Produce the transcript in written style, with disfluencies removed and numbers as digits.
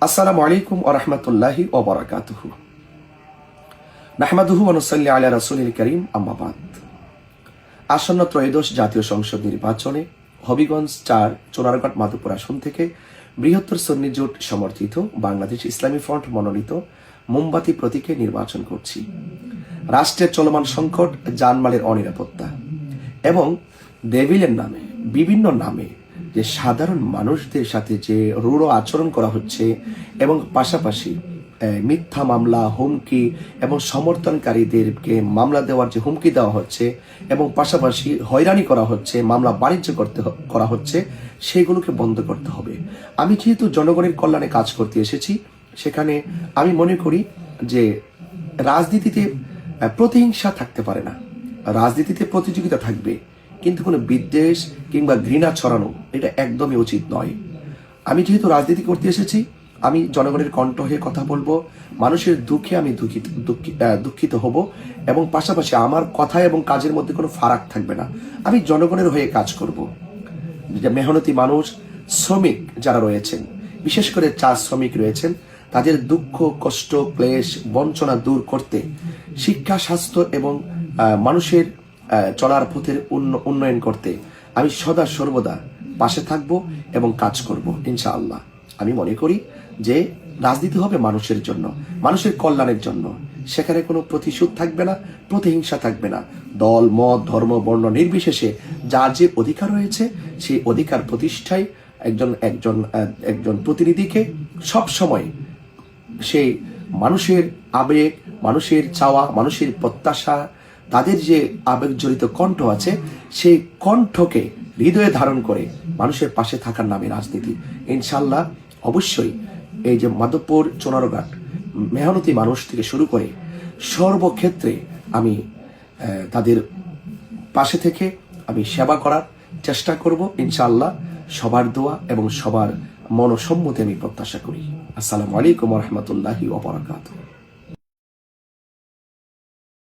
আসসালামু আলাইকুম ওয়া রাহমাতুল্লাহি ওয়া বারাকাতুহু। নাহমাদুহু ওয়া নুসাল্লি আলা রাসূলিল কারীম, আম্মা বাদ। আসন্ন ত্রয়োদশ জাতীয় সংসদ নির্বাচনে হবিগঞ্জ 4 চোনারঘাট মাধবপুর আসন থেকে বৃহত্তর সুন্নি জোট সমর্থিত বাংলাদেশ ইসলামী ফ্রন্ট মনোনীত মোমবাতি প্রতীকে নির্বাচন করছি। রাষ্ট্রের চলমান সংকট, জানমালের অনিরাপত্তা এবং ডেভিলের নামে বিভিন্ন নামে যে সাধারণ মানুষদের সাথে যে রূঢ় আচরণ করা হচ্ছে এবং পাশাপাশি মিথ্যা মামলা, হুমকি এবং সমর্থনকারীদেরকে মামলা দেওয়ার যে হুমকি দেওয়া হচ্ছে এবং পাশাপাশি হয়রানি করা হচ্ছে, মামলা বাণিজ্য করা হচ্ছে, সেগুলোকে বন্ধ করতে হবে। আমি যেহেতু জনগণের কল্যাণে কাজ করতে এসেছি, সেখানে আমি মনে করি যে রাজনীতিতে প্রতিহিংসা থাকতে পারে না, রাজনীতিতে প্রতিযোগিতা থাকবে, কিন্তু কোনো বিদ্বেষ কিংবা ঘৃণা ছড়ানো এটা একদমই উচিত নয়। আমি যেহেতু রাজনীতি করতে এসেছি, আমি জনগণের কণ্ঠ হয়ে কথা বলবো, মানুষের দুঃখে আমি দুঃখিত হব এবং পাশাপাশি আমার কথা এবং কাজের মধ্যে কোনো ফারাক থাকবে না। আমি জনগণের হয়ে কাজ করব। মেহনতি মানুষ, শ্রমিক যারা রয়েছেন, বিশেষ করে চা শ্রমিক রয়েছেন, তাদের দুঃখ, কষ্ট, ক্লেশ, বঞ্চনা দূর করতে শিক্ষা, স্বাস্থ্য এবং মানুষের চলার পথের উন্নয়ন করতে আমি সদা সর্বদা পাশে থাকব এবং কাজ করব ইনশাআল্লাহ। আমি মনে করি যে রাজনীতি হবে মানুষের জন্য, মানুষের কল্যাণের জন্য। সেখানে কোনো প্রতিশোধ থাকবে না, প্রতিহিংসা থাকবে না। দল, মত, ধর্ম, বর্ণ নির্বিশেষে যার যে অধিকার রয়েছে, সেই অধিকার প্রতিষ্ঠায় একজন প্রতিনিধিকে সব সময় সেই মানুষের আবেগ, মানুষের চাওয়া, মানুষের প্রত্যাশা, তাদের যে আবেগজড়িত কণ্ঠ আছে, সেই কণ্ঠকে হৃদয়ে ধারণ করে মানুষের পাশে থাকার নামে রাজনীতি। ইনশাল্লাহ অবশ্যই এই যে মাধবপুর, চোনারঘাট মেহনতি মানুষ থেকে শুরু করে সর্বক্ষেত্রে আমি তাদের পাশে থেকে আমি সেবা করার চেষ্টা করব ইনশাআল্লাহ। সবার দোয়া এবং সবার মনসম্মতি আমি প্রত্যাশা করি। আসসালামু আলাইকুম ওয়া রাহমাতুল্লাহি ওয়া বারাকাতুহু।